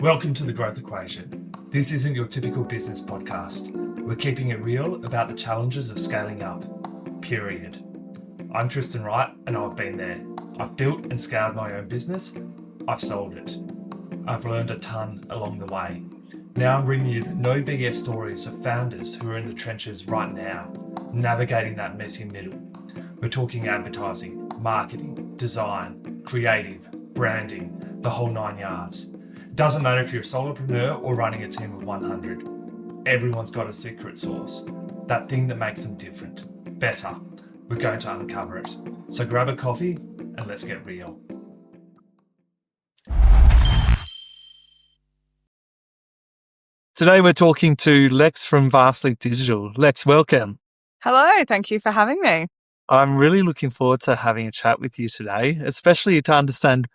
Welcome to The Growth Equation. This isn't your typical business podcast. We're keeping it real about the challenges of scaling up, period. I'm Tristan Wright and I've been there. I've built and scaled my own business. I've sold it. I've learned a ton along the way. Now I'm bringing you the no BS stories of founders who are in the trenches right now, navigating that messy middle. We're talking advertising, marketing, design, creative, branding, the whole 9 yards. Doesn't matter if you're a solopreneur or running a team of 100. Everyone's got a secret sauce, that thing that makes them different, better. We're going to uncover it. So grab a coffee and let's get real. Today we're talking to Lex from Vastly Digital. Lex, welcome. Hello, thank you for having me. I'm really looking forward to having a chat with you today, especially to understand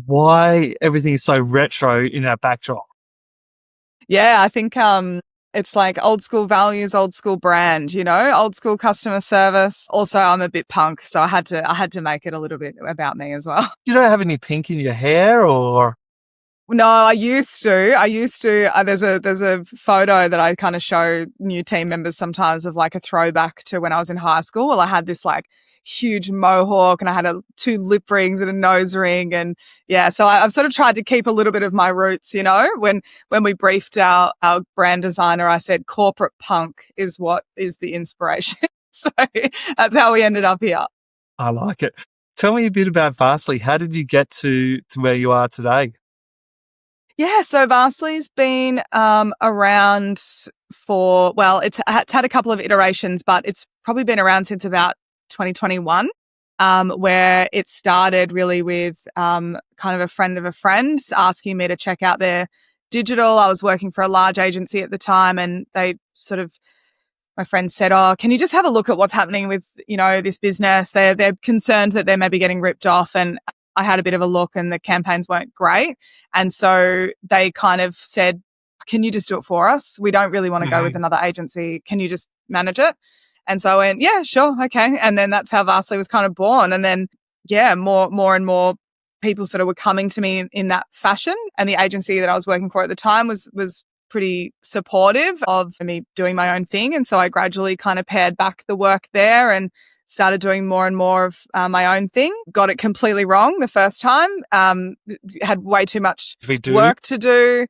why everything is so retro in our backdrop. Yeah, I think it's like old school values, old school brand, old school customer service. Also, I'm a bit punk, so I had to make it a little bit about me as well. You don't have any pink in your hair or? No, I used to. There's a photo that I kind of show new team members sometimes of like a throwback to when I was in high school. Well, I had this like huge mohawk and I had two lip rings and a nose ring. And yeah, so I've sort of tried to keep a little bit of my roots, when we briefed our brand designer, I said corporate punk is what is the inspiration. So that's how we ended up here. I like it. Tell me a bit about Vastly. How did you get to where you are today? Yeah, so Vastly's been around it's had a couple of iterations, but it's probably been around since about 2021, where it started really with kind of a friend of a friend asking me to check out their digital. I was working for a large agency at the time and my friend said, "Oh, can you just have a look at what's happening with, this business? They're concerned that they're maybe getting ripped off." And I had a bit of a look and the campaigns weren't great. And so they kind of said, "Can you just do it for us? We don't really want to go with another agency. Can you just manage it?" And so I went, "Yeah, sure. Okay." And then that's how Vastly was kind of born. And then, yeah, more and more people sort of were coming to me in that fashion. And the agency that I was working for at the time was pretty supportive of me doing my own thing. And so I gradually kind of pared back the work there and started doing more and more of my own thing. Got it completely wrong the first time. Had way too much work to do.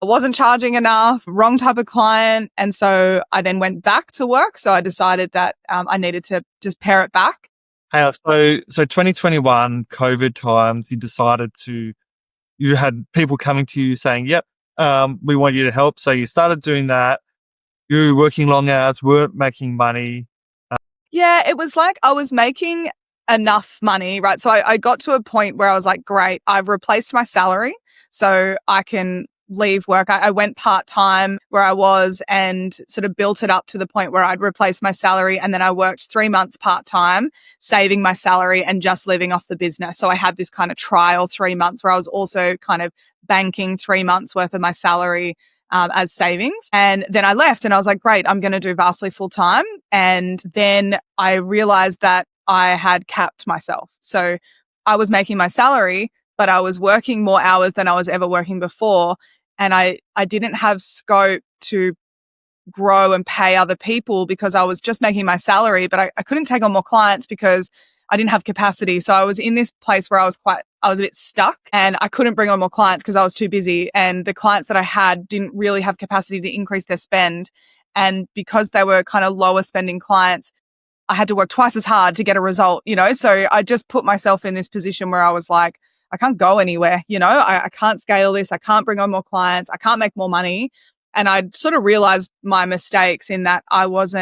I wasn't charging enough, wrong type of client. And so I then went back to work. So I decided that I needed to just pare it back. Hey, so 2021 COVID times, you had people coming to you saying, "Yep, we want you to help." So you started doing that. You were working long hours, weren't making money. Yeah, it was like I was making enough money, right? So I got to a point where I was like, great, I've replaced my salary so I can leave work. I went part-time where I was and sort of built it up to the point where I'd replaced my salary. And then I worked 3 months part-time, saving my salary and just living off the business. So I had this kind of trial 3 months where I was also kind of banking 3 months worth of my salary as savings. And then I left and I was like, great, I'm going to do Vastly full time. And then I realized that I had capped myself. So I was making my salary, but I was working more hours than I was ever working before. And I didn't have scope to grow and pay other people because I was just making my salary, but I couldn't take on more clients because I didn't have capacity. So I was in this place where I was a bit stuck and I couldn't bring on more clients because I was too busy. And the clients that I had didn't really have capacity to increase their spend. And because they were kind of lower spending clients, I had to work twice as hard to get a result, So I just put myself in this position where I was like, I can't go anywhere, I can't scale this. I can't bring on more clients. I can't make more money. And I sort of realized my mistakes in that I was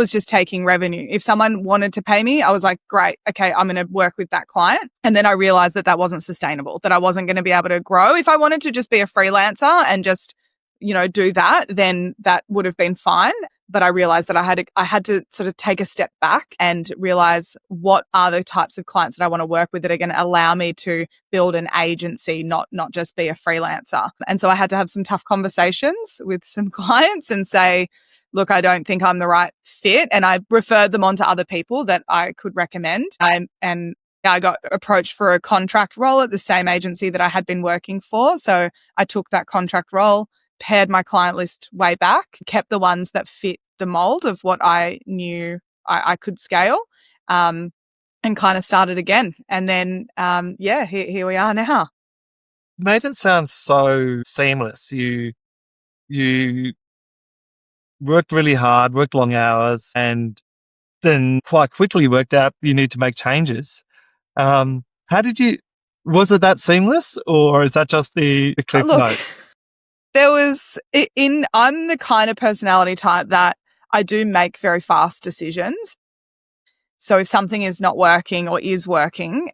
just taking revenue. If someone wanted to pay me, I was like, great, okay, I'm going to work with that client. And then I realized that wasn't sustainable, that I wasn't going to be able to grow. If I wanted to just be a freelancer and just, do that, then that would have been fine. But I realized that I had to sort of take a step back and realize what are the types of clients that I want to work with that are going to allow me to build an agency, not just be a freelancer. And so I had to have some tough conversations with some clients and say, look, I don't think I'm the right fit. And I referred them on to other people that I could recommend. And I got approached for a contract role at the same agency that I had been working for. So I took that contract role, pared my client list way back, kept the ones that fit the mold of what I knew I could scale, and kind of started again. And then, here we are now. Made it sound so seamless. You worked really hard, worked long hours, and then quite quickly worked out you need to make changes. Was it that seamless, or is that just the cliff note? I'm the kind of personality type that I do make very fast decisions. So if something is not working or is working,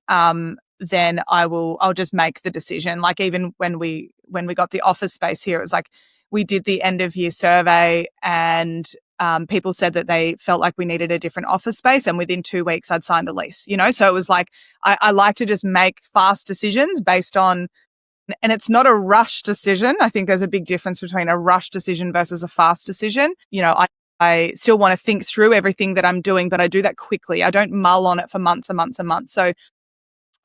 then I'll just make the decision. Like even when we got the office space here, it was like we did the end of year survey and people said that they felt like we needed a different office space, and within 2 weeks I'd signed a lease, So it was like I like to just make fast decisions based on, and it's not a rush decision. I think there's a big difference between a rush decision versus a fast decision. I still want to think through everything that I'm doing, but I do that quickly. I don't mull on it for months and months and months. So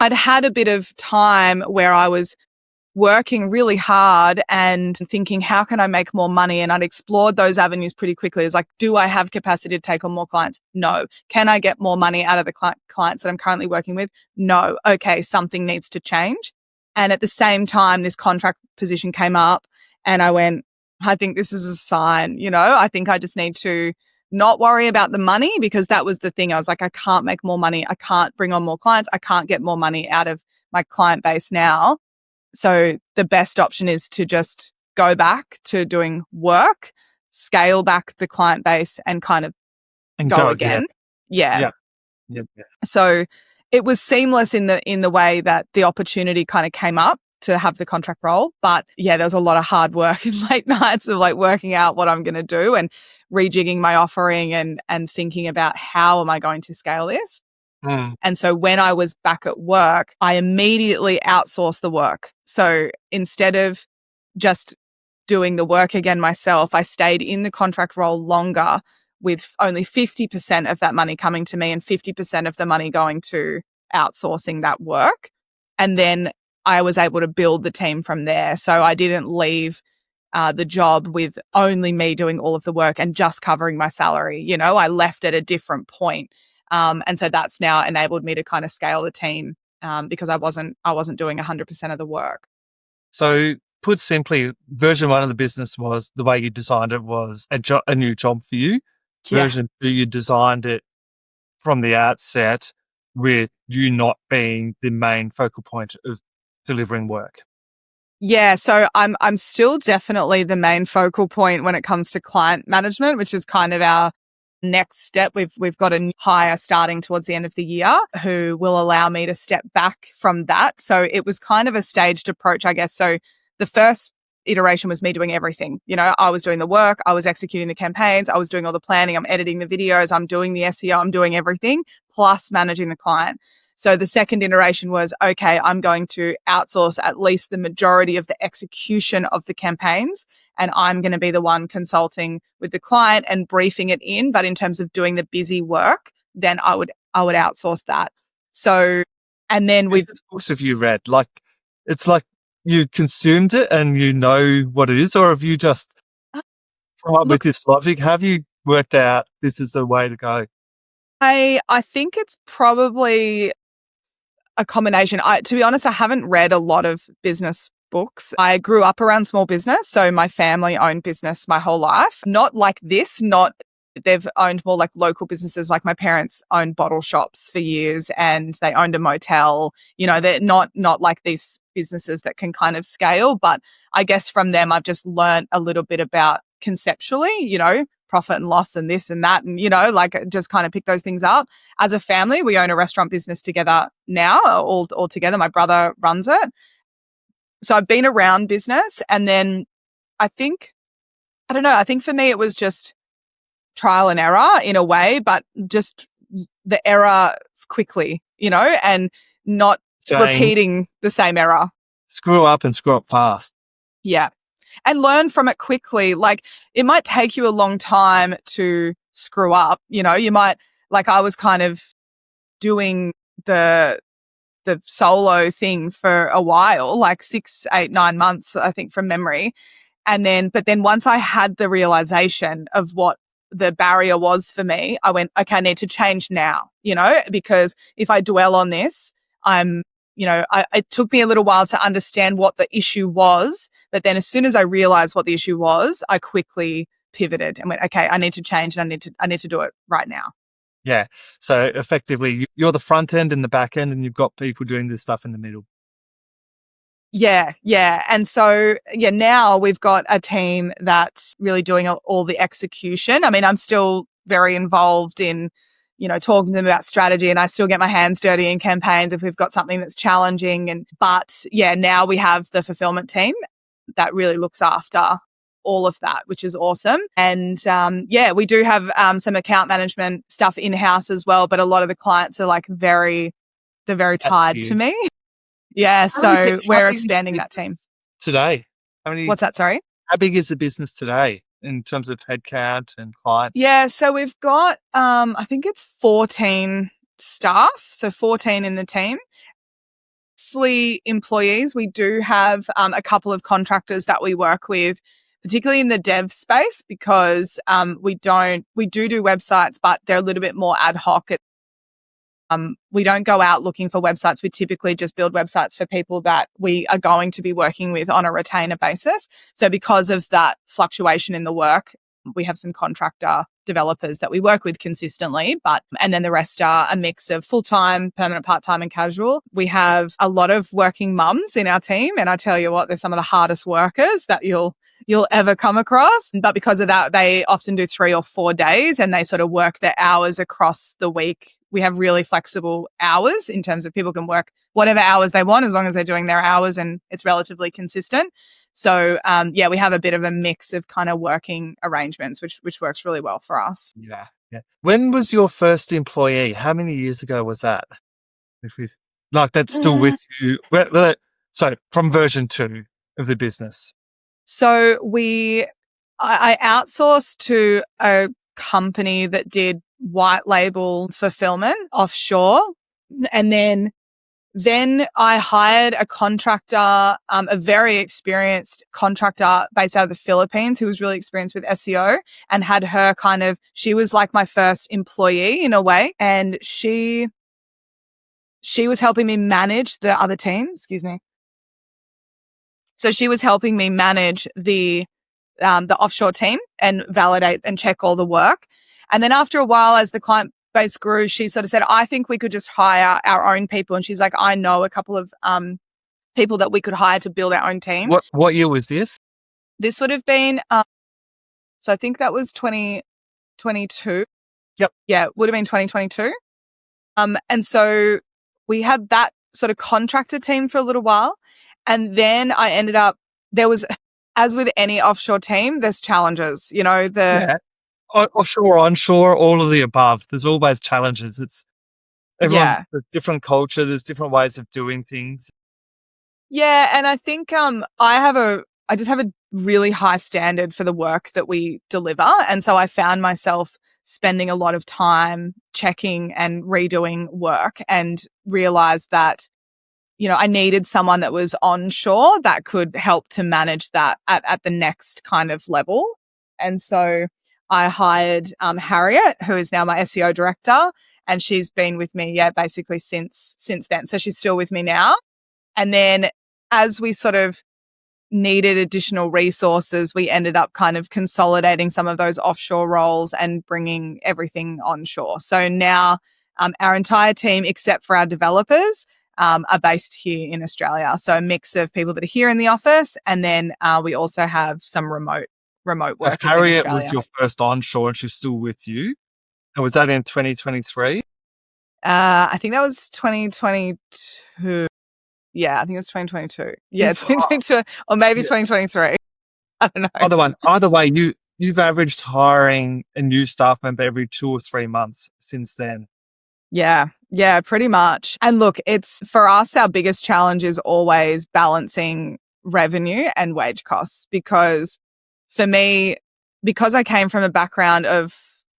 I'd had a bit of time where I was working really hard and thinking, how can I make more money? And I'd explored those avenues pretty quickly. It's like, do I have capacity to take on more clients? No. Can I get more money out of the clients that I'm currently working with? No. Okay, something needs to change. And at the same time, this contract position came up and I went, I think this is a sign, I think I just need to not worry about the money, because that was the thing. I was like, I can't make more money. I can't bring on more clients. I can't get more money out of my client base now. So the best option is to just go back to doing work, scale back the client base and kind of go again. Yeah. So it was seamless in the way that the opportunity kind of came up to have the contract role. But yeah, there was a lot of hard work and late nights of like working out what I'm going to do and rejigging my offering and thinking about how am I going to scale this. And so when I was back at work, I immediately outsourced the work. So instead of just doing the work again myself, I stayed in the contract role longer with only 50% of that money coming to me and 50% of the money going to outsourcing that work. And then I was able to build the team from there. So I didn't leave the job with only me doing all of the work and just covering my salary. I left at a different point. And so that's now enabled me to kind of scale the team because I wasn't doing 100% of the work. So put simply, version 1 of the business was the way you designed it was a new job for you. Yeah. Version 2, you designed it from the outset with you not being the main focal point of delivering work. Yeah, so I'm still definitely the main focal point when it comes to client management, which is kind of our next step. We've got a new hire starting towards the end of the year who will allow me to step back from that. So it was kind of a staged approach, I guess. So the first iteration was me doing everything. I was doing the work, I was executing the campaigns, I was doing all the planning, I'm editing the videos, I'm doing the SEO, I'm doing everything, plus managing the client. So the second iteration was, okay, I'm going to outsource at least the majority of the execution of the campaigns, and I'm going to be the one consulting with the client and briefing it in. But in terms of doing the busy work, then I would outsource that. So, and then with books have you read? Like, it's like you consumed it and you know what it is, or have you just come up with this logic? Have you worked out this is the way to go? I think it's probably a combination. To be honest, I haven't read a lot of business books. I grew up around small business, so my family owned business my whole life. Not like this, they've owned more like local businesses. Like my parents owned bottle shops for years and they owned a motel. They're not like these businesses that can kind of scale. But I guess from them, I've just learned a little bit about conceptually, profit and loss and this and that. And, just kind of pick those things up. As a family, we own a restaurant business together now, all together. My brother runs it. So I've been around business. And then I think for me, it was just trial and error in a way, but just the error quickly, and not repeating the same error. Screw up and screw up fast. Yeah. And learn from it quickly. Like it might take you a long time to screw up. You might, like I was kind of doing the the solo thing for a while, like 6, 8, 9 months, I think, from memory. But then once I had the realization of what the barrier was for me, I went, okay, I need to change now, because if I dwell on this, it took me a little while to understand what the issue was. But then as soon as I realized what the issue was, I quickly pivoted and went, okay, I need to change and I need to do it right now. Yeah. So effectively, you're the front end and the back end, and you've got people doing this stuff in the middle. Yeah. And so, now we've got a team that's really doing all the execution. I mean, I'm still very involved in, talking to them about strategy, and I still get my hands dirty in campaigns if we've got something that's challenging. But now we have the fulfillment team that really looks after all of that, which is awesome. And we do have some account management stuff in-house as well, but a lot of the clients are they're very tied to me. Yeah, so we're expanding that team. Today? What's that, sorry? How big is the business today in terms of headcount and client? Yeah, so we've got, I think it's 14 staff, so 14 in the team. Mostly employees. We do have a couple of contractors that we work with, particularly in the dev space, because we do websites, but they're a little bit more ad hoc. We don't go out looking for websites. We typically just build websites for people that we are going to be working with on a retainer basis. So because of that fluctuation in the work, we have some contractor developers that we work with consistently, and then the rest are a mix of full-time, permanent, part-time, and casual. We have a lot of working mums in our team, and I tell you what, they're some of the hardest workers that you'll ever come across. But because of that, they often do 3 or 4 days, and they sort of work their hours across the week. We have really flexible hours in terms of people can work whatever hours they want as long as they're doing their hours and it's relatively consistent. So, we have a bit of a mix of kind of working arrangements, which works really well for us. Yeah. When was your first employee? How many years ago was that? That's still with you. So from version 2 of the business. So I outsourced to a company that did white label fulfillment offshore. And then I hired a contractor, a very experienced contractor based out of the Philippines who was really experienced with SEO, and had her she was like my first employee in a way. And she was helping me manage the other team. Excuse me. So she was helping me manage the offshore team and validate and check all the work. And then after a while, as the client base grew, she sort of said, I think we could just hire our own people. And she's like, I know a couple of people that we could hire to build our own team. What year was this? This would have been, so I think that was 2022. Yep. Yeah, it would have been 2022. And so we had that sort of contractor team for a little while. And then I ended up, there was, as with any offshore team, there's challenges, offshore, onshore, all of the above. There's always challenges. Everyone's a different culture. There's different ways of doing things. Yeah. And I think I just have a really high standard for the work that we deliver. And so I found myself spending a lot of time checking and redoing work, and realized that I needed someone that was onshore that could help to manage that at the next kind of level. And so I hired Harriet, who is now my SEO director, and she's been with me, basically since then. So she's still with me now. And then as we sort of needed additional resources, we ended up kind of consolidating some of those offshore roles and bringing everything onshore. So now our entire team, except for our developers, are based here in Australia. So a mix of people that are here in the office, and then we also have some remote workers. Harriet was your first onshore, and she's still with you. And was that in 2023? I think that was 2022. Yeah, I think it was 2022. Yeah, 2022, or maybe 2023. I don't know. Either way, you've averaged hiring a new staff member every 2 or 3 months since then. Yeah, pretty much. And look, it's for us, our biggest challenge is always balancing revenue and wage costs, because for me, because I came from a background of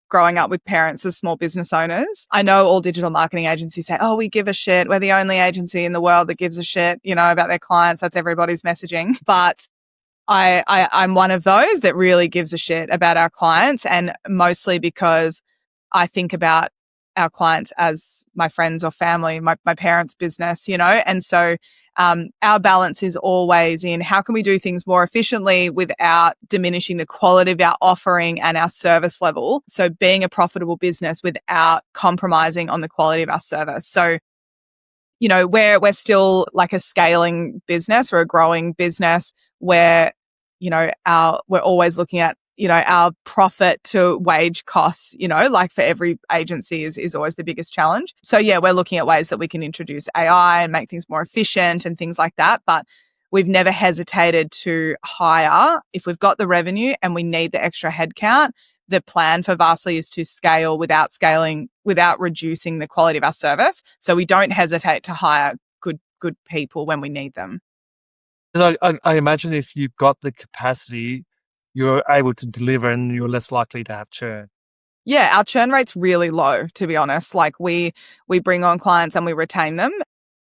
growing up with parents as small business owners. I know all digital marketing agencies say, oh, we give a shit. We're the only agency in the world that gives a shit, about their clients. That's everybody's messaging. But I'm one of those that really gives a shit about our clients, and mostly because I think about our clients as my friends or family, my parents' business, and so our balance is always in how can we do things more efficiently without diminishing the quality of our offering and our service level. So being a profitable business without compromising on the quality of our service. So, we're still like a scaling business, we're a growing business where, we're always looking at, our profit to wage costs, like for every agency is always the biggest challenge. So yeah, we're looking at ways that we can introduce AI and make things more efficient and things like that. But we've never hesitated to hire if we've got the revenue and we need the extra headcount. The plan for Vastly is to scale without reducing the quality of our service. So we don't hesitate to hire good people when we need them. Because I imagine if you've got the capacity, you're able to deliver and you're less likely to have churn. Yeah, our churn rate's really low, to be honest. Like we bring on clients and we retain them.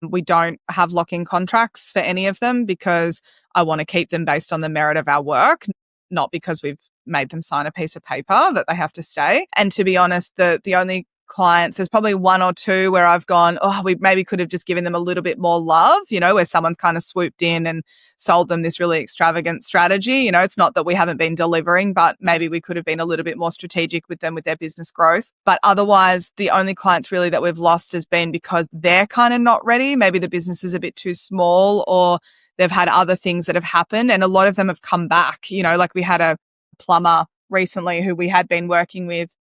We don't have lock-in contracts for any of them because I want to keep them based on the merit of our work, not because we've made them sign a piece of paper that they have to stay. And to be honest, the only clients, there's probably one or two where I've gone, oh, we maybe could have just given them a little bit more love, where someone's kind of swooped in and sold them this really extravagant strategy. It's not that we haven't been delivering, but maybe we could have been a little bit more strategic with them with their business growth. But otherwise, the only clients really that we've lost has been because they're kind of not ready. Maybe the business is a bit too small or they've had other things that have happened. And a lot of them have come back, like we had a plumber recently who we had been working with.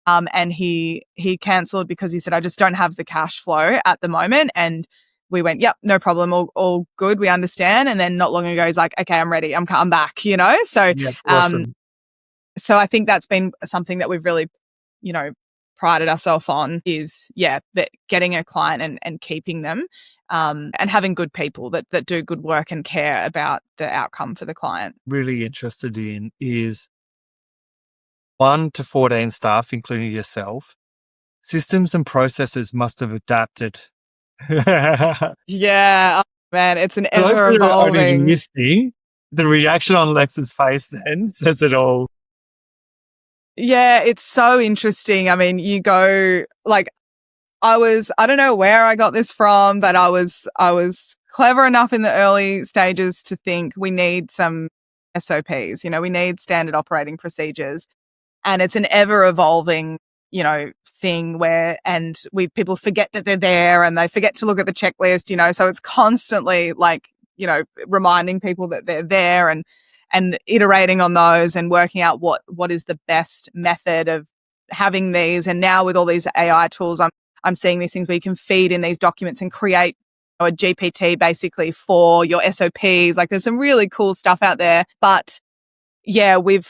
And he cancelled because he said, I just don't have the cash flow at the moment. And we went, yep, no problem. All good. We understand. And then not long ago, he's like, okay, I'm ready. I'm back, So, Yeah, awesome. So I think that's been something that we've really, prided ourselves on is, getting a client and keeping them, and having good people that do good work and care about the outcome for the client. Really interested in is 1 to 14 staff, including yourself. Systems and processes must have adapted. Yeah, man, it's an For those ever that are only evolving. listening, the reaction on Lex's face then says it all. Yeah, it's so interesting. I mean, you go like I don't know where I got this from, but I was clever enough in the early stages to think we need some SOPs, we need standard operating procedures. And it's an ever evolving, thing where, and people forget that they're there and they forget to look at the checklist, so it's constantly like, reminding people that they're there and iterating on those and working out what is the best method of having these. And now with all these AI tools, I'm seeing these things where you can feed in these documents and create a GPT basically for your SOPs. Like there's some really cool stuff out there, but yeah, we've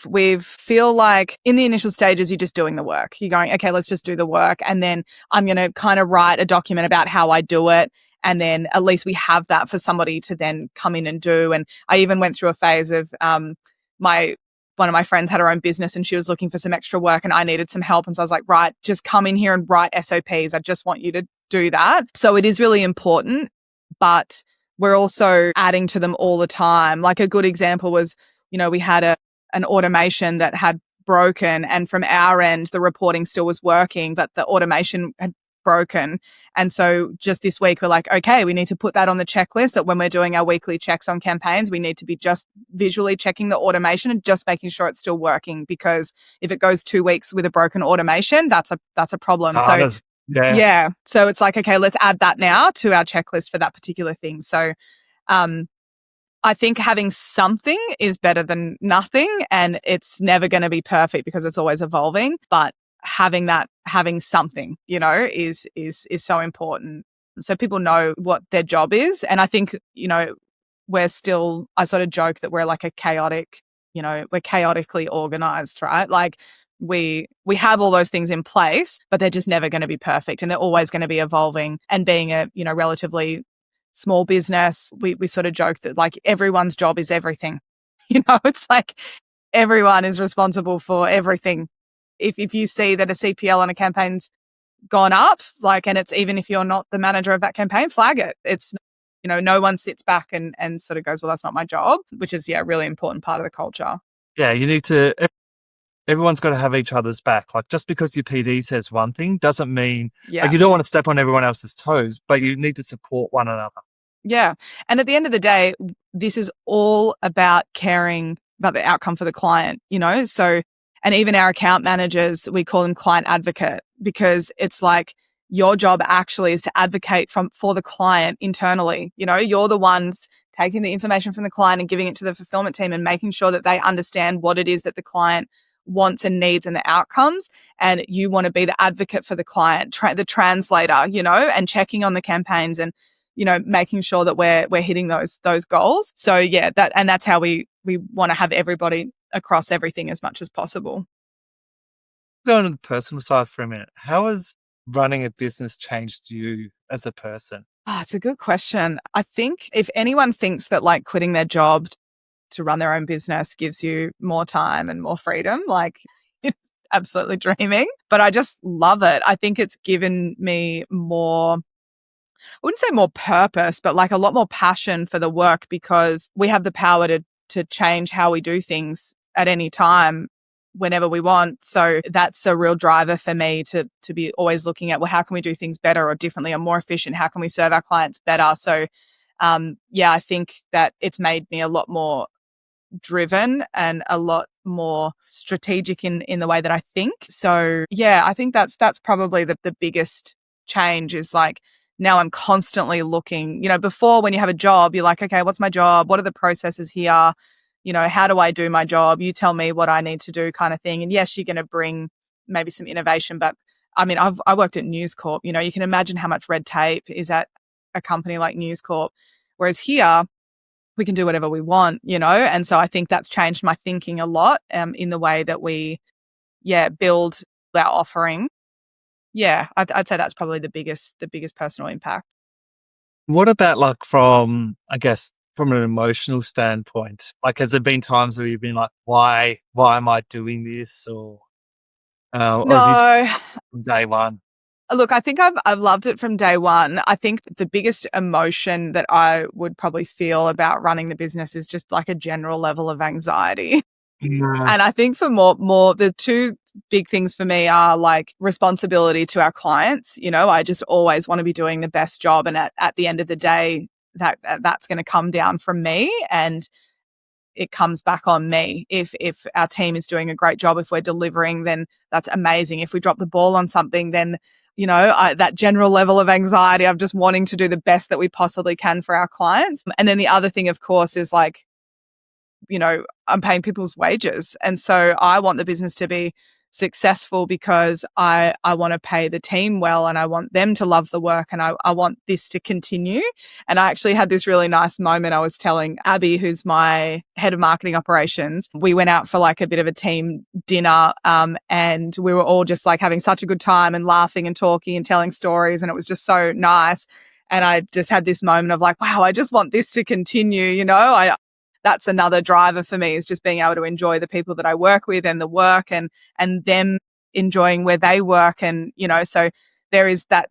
feel like in the initial stages, you're just doing the work. You're going, okay, let's just do the work. And then I'm going to kind of write a document about how I do it. And then at least we have that for somebody to then come in and do. And I even went through a phase of one of my friends had her own business and she was looking for some extra work and I needed some help. And so I was like, right, just come in here and write SOPs. I just want you to do that. So it is really important, but we're also adding to them all the time. Like a good example was, we had an automation that had broken and from our end, the reporting still was working, but the automation had broken. And so just this week, we're like, okay, we need to put that on the checklist that when we're doing our weekly checks on campaigns, we need to be just visually checking the automation and just making sure it's still working. Because if it goes 2 weeks with a broken automation, that's a problem. Yeah. So it's like, okay, let's add that now to our checklist for that particular thing. So, I think having something is better than nothing, and it's never going to be perfect because it's always evolving. But having something, is so important. So people know what their job is, and I think I sort of joke that we're like a chaotic, we're chaotically organized, right? Like we have all those things in place, but they're just never going to be perfect, and they're always going to be evolving. And being a relatively small business, we sort of joke that like everyone's job is everything. It's like everyone is responsible for everything. if you see that a CPL on a campaign's gone up, like, and it's even if you're not the manager of that campaign, flag it. It's, no one sits back and sort of goes, well, that's not my job, which is, a really important part of the culture. Yeah, you need to, everyone's got to have each other's back. Like, just because your PD says one thing doesn't mean, like, you don't want to step on everyone else's toes, but you need to support one another. Yeah. And at the end of the day, this is all about caring about the outcome for the client, So, and even our account managers, we call them client advocate, because it's like your job actually is to advocate for the client internally. You're the ones taking the information from the client and giving it to the fulfillment team and making sure that they understand what it is that the client wants and needs and the outcomes. And you want to be the advocate for the client, the translator, and checking on the campaigns and, making sure that we're hitting those goals. So yeah, that's how we want to have everybody across everything as much as possible. Going to the personal side for a minute, how has running a business changed you as a person? Oh, it's a good question. I think if anyone thinks that like quitting their job to run their own business gives you more time and more freedom, like it's absolutely dreaming. But I just love it. I think it's given me more, I wouldn't say more purpose, but like a lot more passion for the work, because we have the power to change how we do things at any time, whenever we want. So that's a real driver for me to be always looking at, well, how can we do things better or differently or more efficient? How can we serve our clients better? So I think that it's made me a lot more driven and a lot more strategic in the way that I think. So yeah, I think that's probably the biggest change is like, now I'm constantly looking, before when you have a job, you're like, okay, what's my job? What are the processes here? How do I do my job? You tell me what I need to do kind of thing. And yes, you're going to bring maybe some innovation, but I mean, I worked at News Corp, you can imagine how much red tape is at a company like News Corp. Whereas here, we can do whatever we want, and so I think that's changed my thinking a lot in the way that we, build our offering. Yeah, I'd say that's probably the biggest personal impact. What about like from an emotional standpoint? Like, has there been times where you've been like, why am I doing this? Or No. from day one? Look, I think I've loved it from day one. I think the biggest emotion that I would probably feel about running the business is just like a general level of anxiety. Yeah. And I think for more, the two big things for me are like responsibility to our clients. I just always want to be doing the best job. And at the end of the day, that's going to come down from me and it comes back on me. If our team is doing a great job, if we're delivering, then that's amazing. If we drop the ball on something, then, that general level of anxiety of just wanting to do the best that we possibly can for our clients. And then the other thing, of course, is like, I'm paying people's wages. And so I want the business to be successful because I want to pay the team well and I want them to love the work and I want this to continue. And I actually had this really nice moment. I was telling Abby, who's my head of marketing operations, we went out for like a bit of a team dinner and we were all just like having such a good time and laughing and talking and telling stories. And it was just so nice. And I just had this moment of like, wow, I just want this to continue. That's another driver for me, is just being able to enjoy the people that I work with and the work and them enjoying where they work. And, so there is that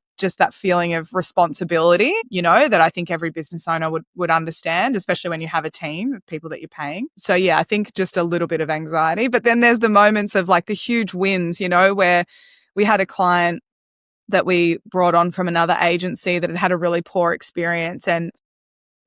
feeling of responsibility, that I think every business owner would understand, especially when you have a team of people that you're paying. So yeah, I think just a little bit of anxiety, but then there's the moments of like the huge wins, where we had a client that we brought on from another agency that had a really poor experience, and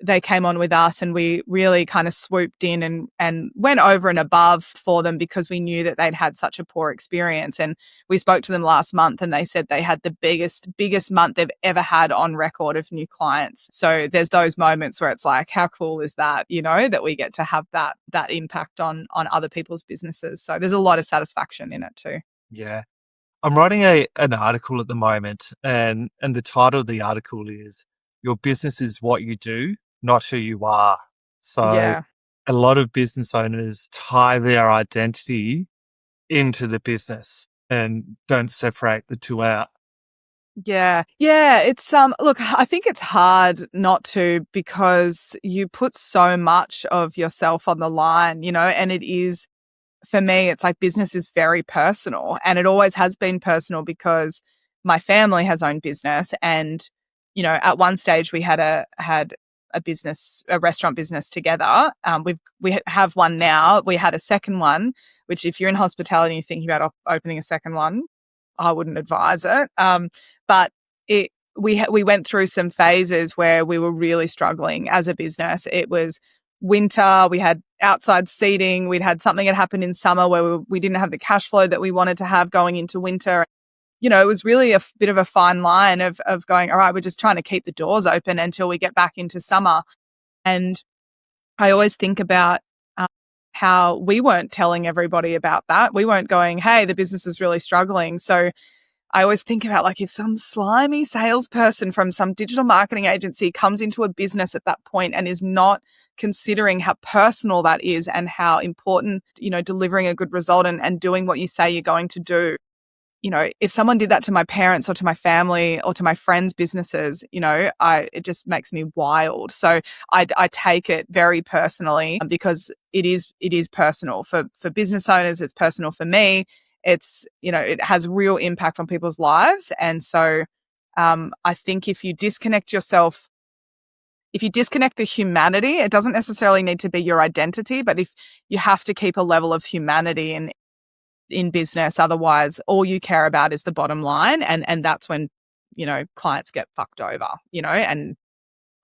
they came on with us and we really kind of swooped in and went over and above for them because we knew that they'd had such a poor experience. And we spoke to them last month and they said they had the biggest month they've ever had on record of new clients. So there's those moments where it's like, how cool is that, that we get to have that impact on other people's businesses. So there's a lot of satisfaction in it too. Yeah. I'm writing an article at the moment and the title of the article is Your Business is What You Do, Not Who You Are. So Yeah. a lot of business owners tie their identity into the business and don't separate the two out. Yeah. Yeah. It's, look, I think it's hard not to, because you put so much of yourself on the line, and it is for me, it's like business is very personal, and it always has been personal because my family has owned business. And, at one stage we had a business, a restaurant business together. We have one now. We had a second one, which if you're in hospitality and you're thinking about opening a second one, I wouldn't advise it. But we went through some phases where we were really struggling as a business. It was winter, we had outside seating, we'd had something that happened in summer where we didn't have the cash flow that we wanted to have going into winter. It was really a bit of a fine line of going, all right, we're just trying to keep the doors open until we get back into summer. And I always think about how we weren't telling everybody about that. We weren't going, hey, the business is really struggling. So I always think about, like, if some slimy salesperson from some digital marketing agency comes into a business at that point and is not considering how personal that is and how important, delivering a good result and doing what you say you're going to do. If someone did that to my parents or to my family or to my friends' businesses, it just makes me wild. So I take it very personally because it is personal for business owners. It's personal for me. It's, it has real impact on people's lives. And so I think if you disconnect the humanity, it doesn't necessarily need to be your identity, but if you have to keep a level of humanity in business, otherwise all you care about is the bottom line. And that's when, clients get fucked over, and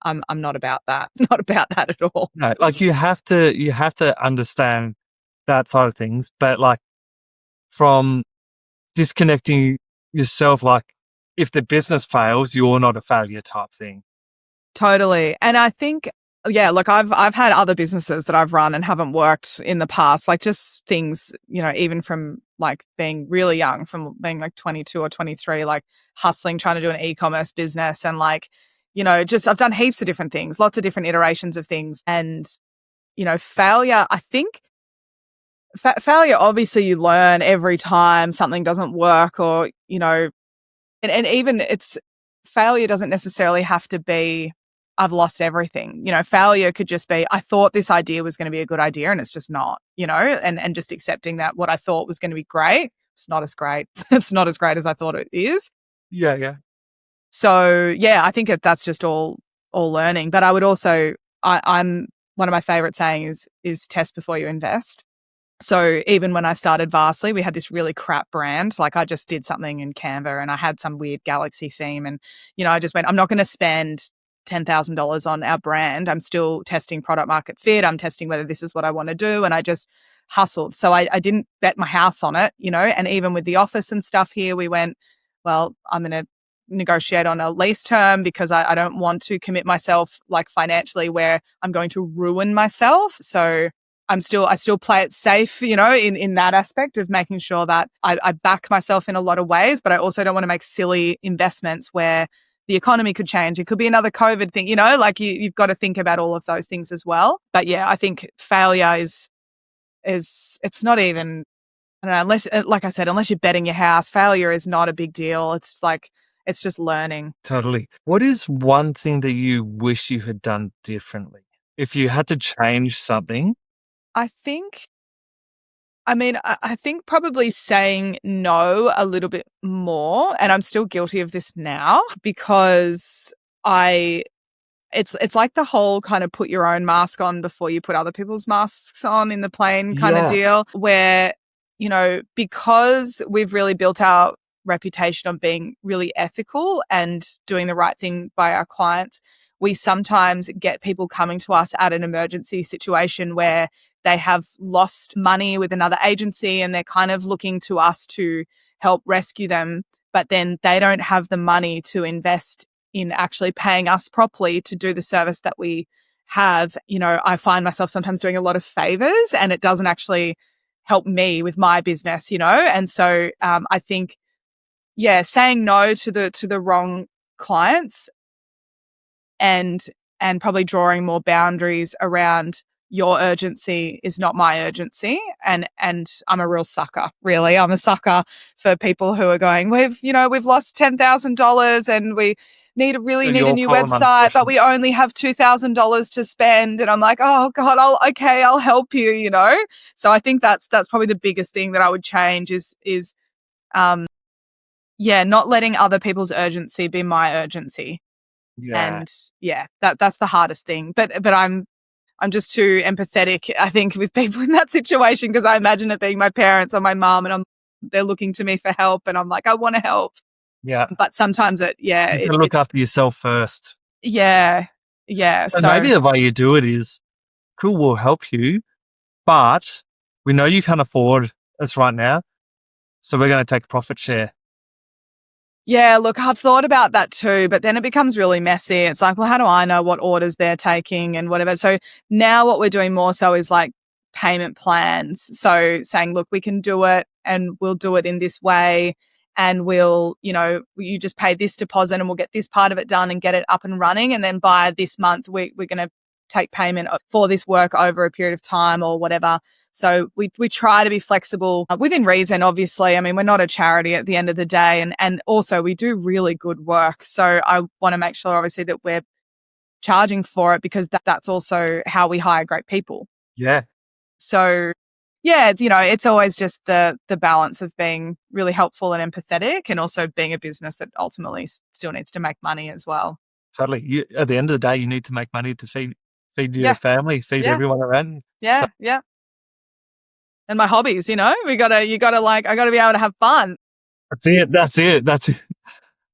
I'm not about that, not about that at all. No, like you have to understand that side of things, but like from disconnecting yourself, like if the business fails, you're not a failure type thing. Totally. And I think, yeah, look, I've had other businesses that I've run and haven't worked in the past, like just things, even from like being really young, from being like 22 or 23, like hustling, trying to do an e-commerce business and like, just I've done heaps of different things, lots of different iterations of things. And, failure, I think failure, obviously you learn every time something doesn't work or, and even failure doesn't necessarily have to be, I've lost everything. Failure could just be, I thought this idea was going to be a good idea and it's just not, and just accepting that what I thought was going to be great, it's not as great. It's not as great as I thought it is. Yeah, yeah. So yeah, I think that's just all learning. But I would also, I'm one of my favorite sayings is test before you invest. So even when I started Vastly, we had this really crap brand. Like I just did something in Canva and I had some weird galaxy theme. And, I just went, I'm not going to spend $10,000 on our brand. I'm still testing product market fit. I'm testing whether this is what I want to do. And I just hustled. So I didn't bet my house on it, and even with the office and stuff here, we went, well, I'm going to negotiate on a lease term because I don't want to commit myself like financially where I'm going to ruin myself. So I still play it safe, in that aspect of making sure that I back myself in a lot of ways, but I also don't want to make silly investments where the economy could change. It could be another COVID thing, like you've got to think about all of those things as well. But yeah, I think failure is it's not even, I don't know, unless, like I said, unless you're betting your house, failure is not a big deal. It's like, it's just learning. Totally. What is one thing that you wish you had done differently? If you had to change something? I think probably saying no a little bit more, and I'm still guilty of this now because it's like the whole kind of put your own mask on before you put other people's masks on in the plane kind of deal where, because we've really built our reputation on being really ethical and doing the right thing by our clients, we sometimes get people coming to us at an emergency situation where they have lost money with another agency and they're kind of looking to us to help rescue them, but then they don't have the money to invest in actually paying us properly to do the service that we have. I find myself sometimes doing a lot of favors and it doesn't actually help me with my business, and so I think, yeah, saying no to the wrong clients and probably drawing more boundaries around your urgency is not my urgency. And I'm a real sucker, really. I'm a sucker for people who are going, we've lost $10,000 and really So need a you're new calling on website, but question. we only have $2,000 to spend. And I'm like, oh God, I'll help you, you know? So I think that's probably the biggest thing that I would change is not letting other people's urgency be my urgency. Yeah. And that's the hardest thing. But I'm just too empathetic, I think, with people in that situation, because I imagine it being my parents or my mum, and they're looking to me for help, and I'm like, I want to help. Yeah. But sometimes You've got to look after yourself first. yeah. So maybe the way you do it is, cool, we'll help you, but we know you can't afford us right now, so we're going to take a profit share. Yeah, look, I've thought about that too, but then it becomes really messy. It's like, well, how do I know what orders they're taking and whatever? So now what we're doing more so is like payment plans. So saying, look, we can do it and we'll do it in this way. And we'll, you just pay this deposit and we'll get this part of it done and get it up and running. And then by this month, we're going to take payment for this work over a period of time or whatever. So we try to be flexible within reason, obviously. I mean, we're not a charity at the end of the day. And also we do really good work. So I want to make sure, obviously, that we're charging for it, because that's also how we hire great people. Yeah. So yeah, it's always just the balance of being really helpful and empathetic, and also being a business that ultimately still needs to make money as well. Totally. At the end of the day, you need to make money to feed your family, feed everyone around. Yeah, yeah. And my hobbies, I gotta be able to have fun. That's it.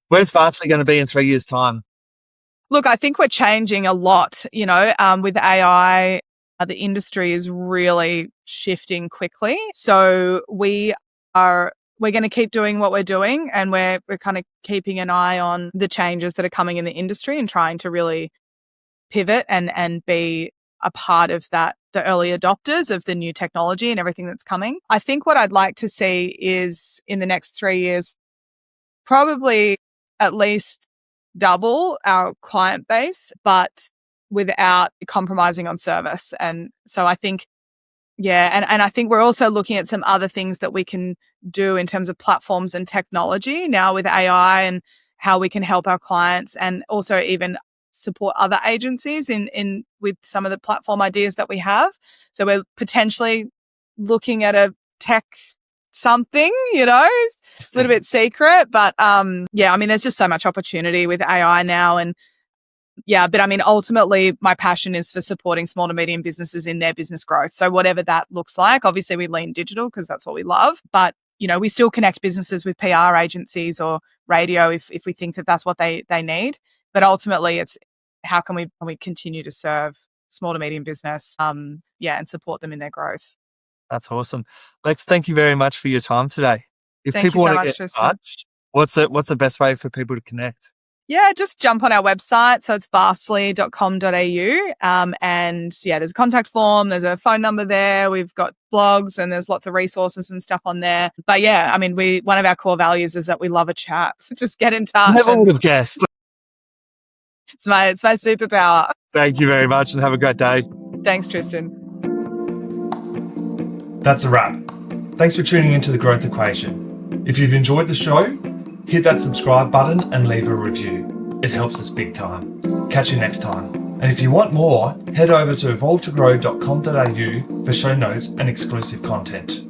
Where's Varsity going to be in 3 years' time? Look, I think we're changing a lot, with AI. The industry is really shifting quickly. So we're going to keep doing what we're doing, and we're kind of keeping an eye on the changes that are coming in the industry and trying to really pivot and be a part of that, the early adopters of the new technology and everything that's coming. I think what I'd like to see is, in the next 3 years, probably at least double our client base, but without compromising on service. And so I think, and I think we're also looking at some other things that we can do in terms of platforms and technology now with AI, and how we can help our clients, and also even support other agencies in with some of the platform ideas that we have. So we're potentially looking at a tech something, it's a little bit secret, but I mean, there's just so much opportunity with AI now. And but I mean, ultimately my passion is for supporting small to medium businesses in their business growth. So whatever that looks like, obviously we lean digital because that's what we love, but we still connect businesses with PR agencies or radio if we think that that's what they need. But ultimately it's how can we continue to serve small to medium business, and support them in their growth. That's awesome. Lex, thank you very much for your time today. If Thank people you so want to much, get in Tristan. touch, what's the best way for people to connect? Yeah, just jump on our website. So it's vastly.com.au. And there's a contact form. There's a phone number there. We've got blogs and there's lots of resources and stuff on there. But I mean, one of our core values is that we love a chat. So just get in touch. Never would have guessed. It's my superpower. Thank you very much and have a great day. Thanks, Tristan. That's a wrap. Thanks for tuning into The Growth Equation. If you've enjoyed the show, hit that subscribe button and leave a review. It helps us big time. Catch you next time. And if you want more, head over to evolvetogrow.com.au for show notes and exclusive content.